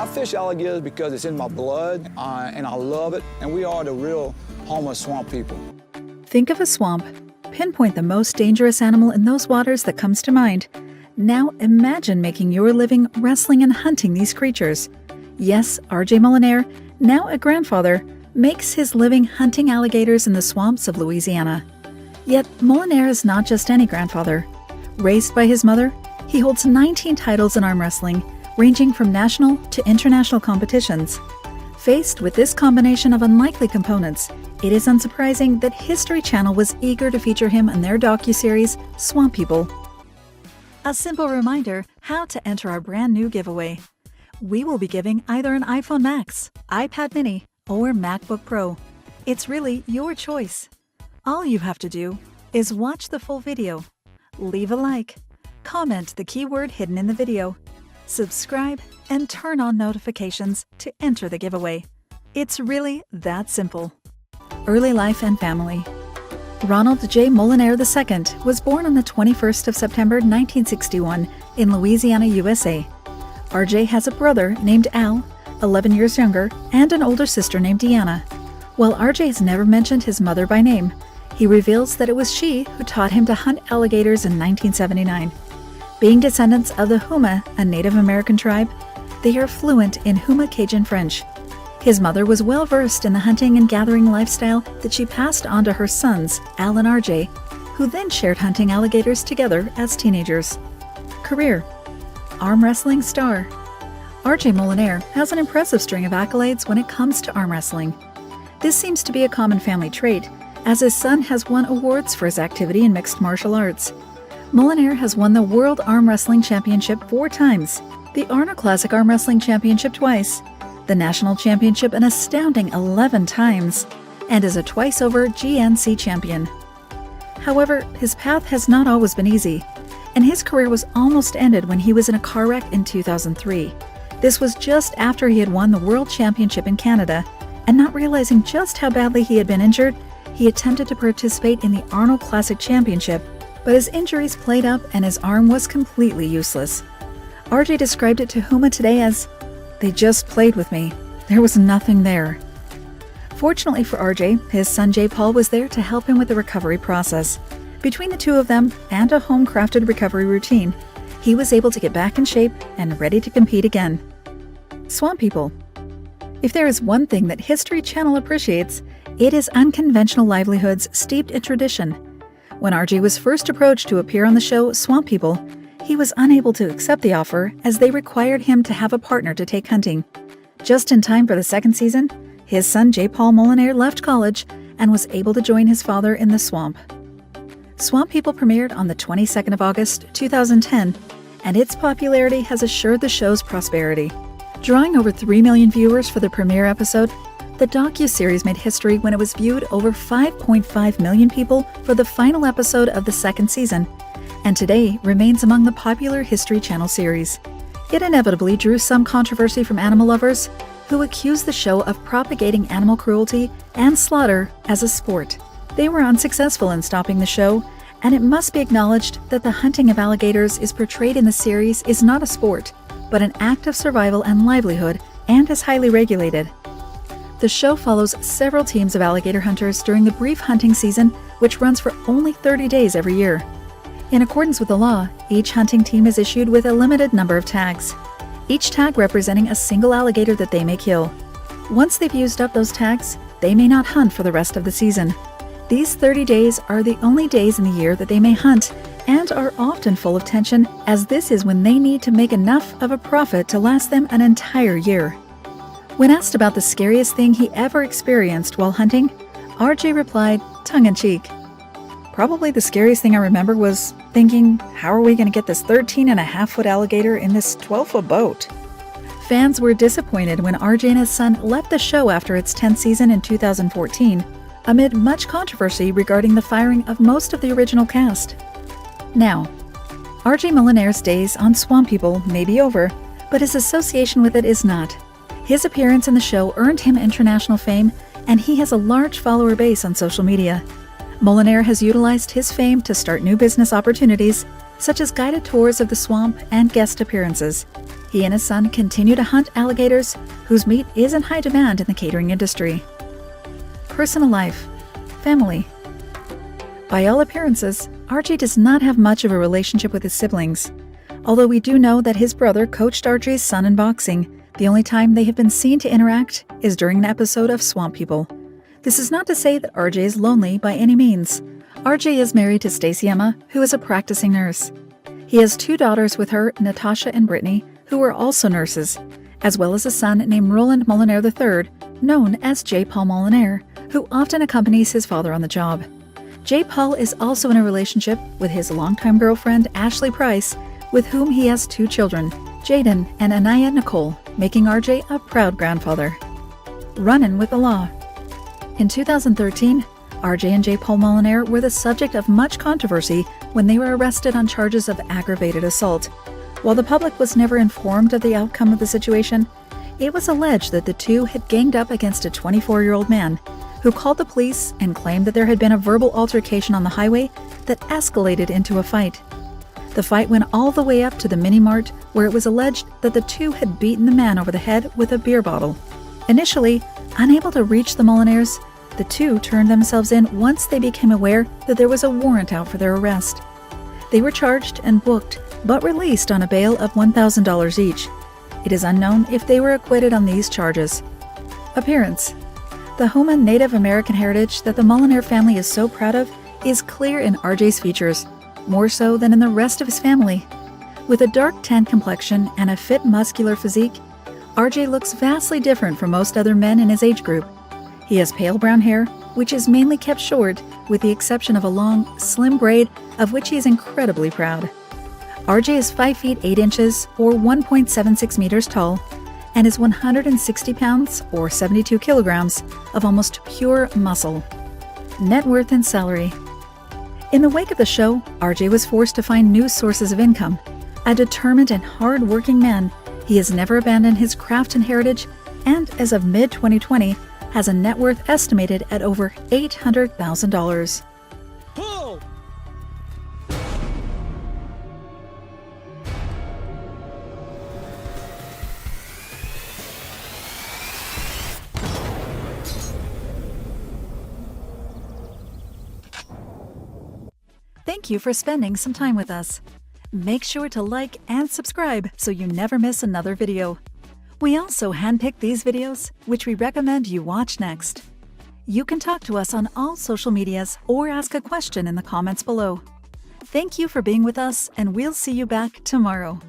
I fish alligators because it's in my blood, and I love it, and we are the real home of swamp people. Think of a swamp. Pinpoint the most dangerous animal in those waters that comes to mind. Now imagine making your living wrestling and hunting these creatures. Yes, RJ Molinere, now a grandfather, makes his living hunting alligators in the swamps of Louisiana. Yet Molinere is not just any grandfather. Raised by his mother, he holds 19 titles in arm wrestling, ranging from national to international competitions. Faced with this combination of unlikely components, it is unsurprising that History Channel was eager to feature him in their docuseries, Swamp People. A simple reminder how to enter our brand new giveaway. We will be giving either an iPhone Max, iPad mini, or MacBook Pro. It's really your choice. All you have to do is watch the full video, leave a like, comment the keyword hidden in the video, subscribe, and turn on notifications to enter the giveaway. It's really that simple. Early life and family. Ronald J. Molinere II was born on the 21st of September 1961 in Louisiana, USA. RJ has a brother named Al, 11 years younger, and an older sister named Deanna. While RJ has never mentioned his mother by name, he reveals that it was she who taught him to hunt alligators in 1979. Being descendants of the Huma, a Native American tribe, they are fluent in Huma Cajun French. His mother was well versed in the hunting and gathering lifestyle that she passed on to her sons, Al and RJ, who then shared hunting alligators together as teenagers. Career: arm wrestling star. RJ Molinere has an impressive string of accolades when it comes to arm wrestling. This seems to be a common family trait, as his son has won awards for his activity in mixed martial arts. Molinere has won the World Arm Wrestling Championship 4 times, the Arnold Classic Arm Wrestling Championship twice, the National Championship an astounding 11 times, and is a twice-over GNC champion. However, his path has not always been easy, and his career was almost ended when he was in a car wreck in 2003. This was just after he had won the World Championship in Canada, and not realizing just how badly he had been injured, he attempted to participate in the Arnold Classic Championship, but his injuries played up and his arm was completely useless. RJ described it to Huma Today as, "They just played with me. There was nothing there." Fortunately for RJ, his son J. Paul was there to help him with the recovery process. Between the two of them and a home-crafted recovery routine, he was able to get back in shape and ready to compete again. Swamp People. If there is one thing that History Channel appreciates, it is unconventional livelihoods steeped in tradition. When RJ was first approached to appear on the show Swamp People, he was unable to accept the offer as they required him to have a partner to take hunting. Just in time for the second season, his son J. Paul Molinere left college and was able to join his father in the swamp. Swamp People premiered on the 22nd of August, 2010, and its popularity has assured the show's prosperity. Drawing over 3 million viewers for the premiere episode, the docuseries made history when it was viewed over 5.5 million people for the final episode of the second season, and today remains among the popular History Channel series. It inevitably drew some controversy from animal lovers, who accused the show of propagating animal cruelty and slaughter as a sport. They were unsuccessful in stopping the show, and it must be acknowledged that the hunting of alligators is portrayed in the series is not a sport, but an act of survival and livelihood, and is highly regulated. The show follows several teams of alligator hunters during the brief hunting season, which runs for only 30 days every year. In accordance with the law, each hunting team is issued with a limited number of tags, each tag representing a single alligator that they may kill. Once they've used up those tags, they may not hunt for the rest of the season. These 30 days are the only days in the year that they may hunt, and are often full of tension, as this is when they need to make enough of a profit to last them an entire year. When asked about the scariest thing he ever experienced while hunting, RJ replied, tongue-in-cheek, "Probably the scariest thing I remember was thinking, how are we going to get this 13.5-foot alligator in this 12-foot boat?" Fans were disappointed when RJ and his son left the show after its 10th season in 2014, amid much controversy regarding the firing of most of the original cast. Now, RJ Molinere's days on Swamp People may be over, but his association with it is not. His appearance in the show earned him international fame, and he has a large follower base on social media. Molinere has utilized his fame to start new business opportunities, such as guided tours of the swamp and guest appearances. He and his son continue to hunt alligators, whose meat is in high demand in the catering industry. Personal life. Family. By all appearances, RJ does not have much of a relationship with his siblings. Although we do know that his brother coached RJ's son in boxing, the only time they have been seen to interact is during an episode of Swamp People. This is not to say that RJ is lonely by any means. RJ is married to Stacey Emma, who is a practicing nurse. He has 2 daughters with her, Natasha and Brittany, who are also nurses, as well as a son named RJ Molinere III, known as J. Paul Molinere, who often accompanies his father on the job. J. Paul is also in a relationship with his longtime girlfriend, Ashley Price, with whom he has 2 children, Jaden and Anaya Nicole, making RJ a proud grandfather. Run-in with the law. In 2013, RJ and J. Paul Molinere were the subject of much controversy when they were arrested on charges of aggravated assault. While the public was never informed of the outcome of the situation, it was alleged that the two had ganged up against a 24-year-old man who called the police and claimed that there had been a verbal altercation on the highway that escalated into a fight. The fight went all the way up to the mini-mart, where it was alleged that the two had beaten the man over the head with a beer bottle. Initially, unable to reach the Molinares, the two turned themselves in once they became aware that there was a warrant out for their arrest. They were charged and booked, but released on a bail of $1,000 each. It is unknown if they were acquitted on these charges. Appearance. The Houma Native American heritage that the Molinere family is so proud of is clear in RJ's features, more so than in the rest of his family. With a dark tan complexion and a fit, muscular physique, RJ looks vastly different from most other men in his age group. He has pale brown hair, which is mainly kept short, with the exception of a long, slim braid of which he is incredibly proud. RJ is 5 feet 8 inches, or 1.76 meters tall, and is 160 pounds, or 72 kilograms, of almost pure muscle. Net worth and salary. In the wake of the show, RJ was forced to find new sources of income. A determined and hard-working man, he has never abandoned his craft and heritage, and as of mid-2020, has a net worth estimated at over $800,000. Pull! Thank you for spending some time with us. Make sure to like and subscribe so you never miss another video. We also handpick these videos, which we recommend you watch next. You can talk to us on all social medias or ask a question in the comments below. Thank you for being with us, and we'll see you back tomorrow.